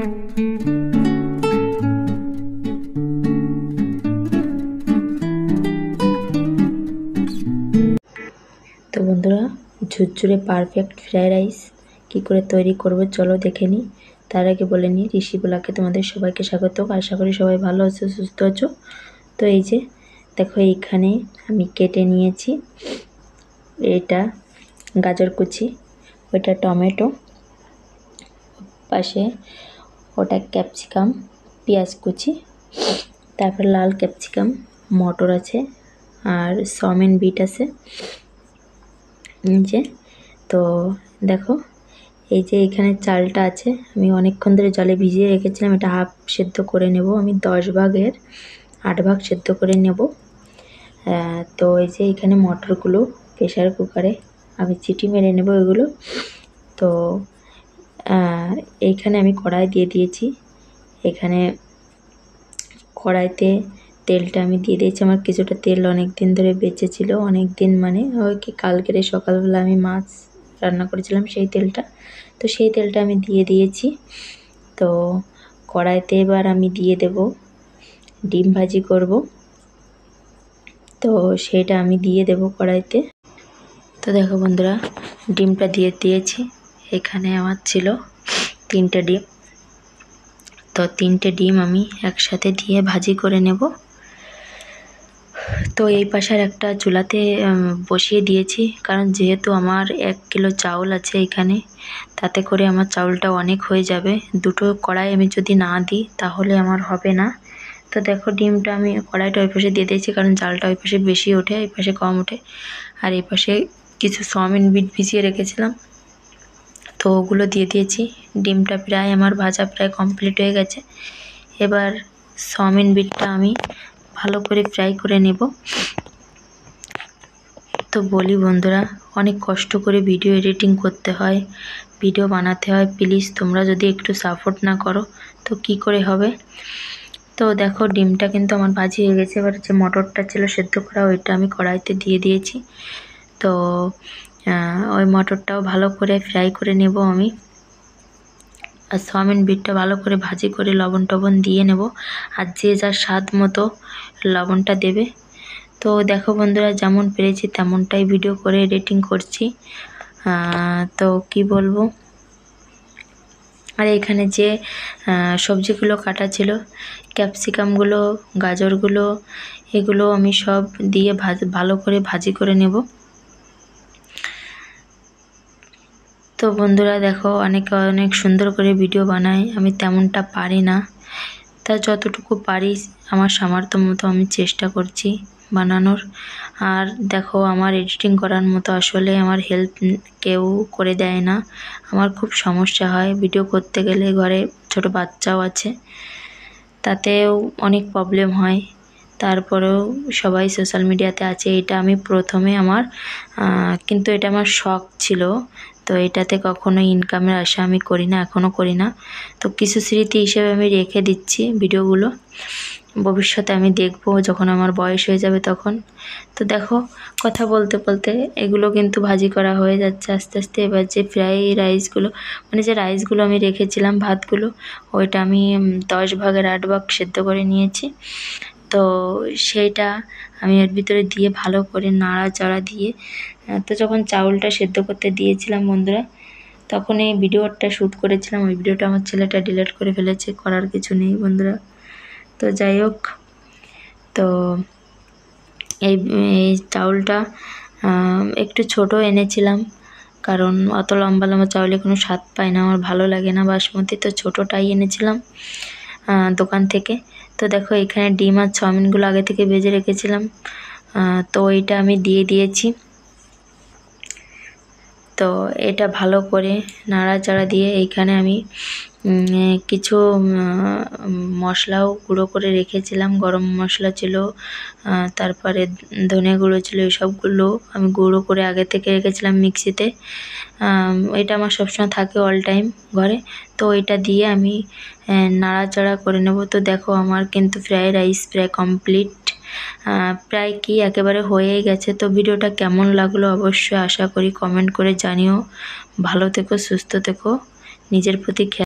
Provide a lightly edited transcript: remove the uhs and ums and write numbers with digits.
তো বন্ধুরা, ঝুরঝুরে পারফেক্ট ফ্রাইড রাইস কী করে তৈরি করব চলো দেখে নিই। তার আগে বলে নিই, ঋষি ব্লগে তোমাদের সবাইকে স্বাগত। আশা করি সবাই ভালো আছো, সুস্থ আছো। তো এই যে দেখো, এইখানে আমি কেটে নিয়েছি এটা গাজর কুচি, ওটা টমেটো, পাশে ওটা ক্যাপসিকাম, পেঁয়াজ কুচি, তারপর লাল ক্যাপসিকাম, মটর আছে, আর সয়াবিন বিট আছে। যে তো দেখো, এই যে এখানে চালটা আছে, আমি অনেকক্ষণ ধরে জলে ভিজিয়ে রেখেছিলাম। এটা হাফ সেদ্ধ করে নেব আমি, 10 ভাগের 8 ভাগ সেদ্ধ করে নেব। তো এই যে এখানে মটরগুলো প্রেশার কুকারে আমি চিটি মেরে নেব এগুলো। তো এইখানে আমি কড়াই দিয়ে দিয়েছি। এখানে কড়াইতে তেলটা আমি দিয়ে দিয়েছি। আমার কিছুটা তেল অনেক দিন ধরে বেঁচে ছিল, অনেক দিন মানে ওই কি কালকের সকালবেলা আমি মাছ রান্না করেছিলাম সেই তেলটা। তো সেই তেলটা আমি দিয়ে দিয়েছি। তো কড়াইতে এবার আমি দিয়ে দেব ডিম ভাজি করব, তো সেটা আমি দিয়ে দেব কড়াইতে। তো দেখো বন্ধুরা, ডিমটা দিয়ে দিয়েছি। এখানে আমার ছিল 3টে ডিম। তো 3টে ডিম আমি একসাথে দিয়ে ভাজি করে নেব। তো এই পাশের একটা চুলাতে বসিয়ে দিয়েছি, কারণ যেহেতু আমার 1 কিলো চাউল আছে এখানে, তাতে করে আমার চাউলটা অনেক হয়ে যাবে। দুটো কড়াই আমি যদি না দিই তাহলে আমার হবে না। তো দেখো, ডিমটা আমি কড়াইটা ওই পাশে দিয়ে দিয়েছি, কারণ চালটা ওই পাশে বেশি ওঠে, এই পাশে কম ওঠে। আর এই পাশে কিছু সয়াবিন বিট ভিজিয়ে রেখেছিলাম, তো ওগুলো দিয়ে দিয়েছি। ডিমটা প্রায় আমার ভাজা প্রায় কমপ্লিট হয়ে গেছে। এবার সয়াবিন বিটটা আমি ভালো করে ফ্রাই করে নেব। তো বলি বন্ধুরা, অনেক কষ্ট করে ভিডিও এডিটিং করতে হয়, ভিডিও বানাতে হয়। প্লিজ তোমরা যদি একটু সাপোর্ট না করো তো কি করে হবে। তো দেখো, ডিমটা কিন্তু আমার ভাজি হয়ে গেছে। এবার যে মটরটা ছিল সেদ্ধ করা, ওইটা আমি কড়াইতে দিয়ে দিয়েছি। তো ওই মটরটাও ভালো করে ফ্রাই করে নেব আমি। আর সয়াবিন বিটটা ভালো করে ভাজি করে লবণ টবণ দিয়ে নেব, আর যে যার স্বাদ মতো লবণটা দেবে। তো দেখো বন্ধুরা, যেমন পেরেছি তেমনটাই ভিডিও করে এডিটিং করছি। তো কি বলবো, আর এখানে যে সবজিগুলো কাটা ছিল, ক্যাপসিকামগুলো, গাজরগুলো, এগুলো আমি সব দিয়ে ভালো করে ভাজি করে নেব। তো বন্ধুরা দেখো, অনেকে অনেক সুন্দর করে ভিডিও বানায়, আমি তেমনটা পারি না। তা যতটুকু পারি আমার সামর্থ্য মতো আমি চেষ্টা করছি বানানোর। আর দেখো, আমার এডিটিং করার মতো আসলে আমার হেল্প কেউ করে দেয় না। আমার খুব সমস্যা হয় ভিডিও করতে গেলে, ঘরে ছোট বাচ্চাও আছে, তাতেও অনেক প্রবলেম হয়। তারপরেও সবাই সোশ্যাল মিডিয়াতে আছে, এটা আমি প্রথমে আমার কিন্তু এটা আমার শখ ছিল। তো এটাতে কখনো ইনকামের আশা আমি করি না, এখনও করি না। তো কিছু স্মৃতি হিসেবে আমি রেখে দিচ্ছি ভিডিওগুলো, ভবিষ্যতে আমি দেখব যখন আমার বয়স হয়ে যাবে তখন। তো দেখো, কথা বলতে বলতে এগুলো কিন্তু ভাজি করা হয়ে যাচ্ছে আস্তে আস্তে। এবার যে ফ্রাই রাইসগুলো, মানে যে রাইসগুলো আমি রেখেছিলাম, ভাতগুলো, ওইটা আমি 10 ভাগের 8 ভাগ সেদ্ধ করে নিয়েছি। তো সেইটা আমি এর ভিতরে দিয়ে ভালো করে নাড়াচাড়া দিয়ে, তো যখন চাউলটা সেদ্ধ করতে দিয়েছিলাম বন্ধুরা, তখন এই ভিডিওটা শ্যুট করেছিলাম। ওই ভিডিওটা আমার ছেলেটা ডিলিট করে ফেলেছে, করার কিছু নেই বন্ধুরা। তো যাই হোক, তো এই চাউলটা একটু ছোট এনেছিলাম, কারণ অত লম্বা লম্বা চাউলে কোনো স্বাদ পায় না, আমার ভালো লাগে না বাসমতি। তো ছোটোটাই এনেছিলাম দোকান থেকে। তো দেখো, এখানে ডিম আর চাউমিনগুলো আগে থেকে ভেজে রেখেছিলাম, তো এইটা আমি দিয়ে দিয়েছি। তো এটা ভালো করে নাড়াচাড়া দিয়ে এইখানে আমি কিছু মশলাও গুঁড়ো করে রেখেছিলাম। গরম মশলা ছিল, তারপরে ধনে গুঁড়ো ছিল, এসবগুলো আমি গুঁড়ো করে আগে থেকে রেখেছিলাম মিক্সিতে। এটা আমার সবসময় থাকে অল টাইম ঘরে। তো এটা দিয়ে আমি নাড়াচাড়া করে নেব। তো দেখো, আমার কিন্তু ফ্রাইড রাইস প্রায় কমপ্লিট, প্রায় কি একেবারে হয়েই গেছে। তো ভিডিওটা কেমন লাগলো অবশ্যই আশা করি কমেন্ট করে জানিও। ভালো থেকো, সুস্থ থেকো, নিজের প্রতি খেয়াল।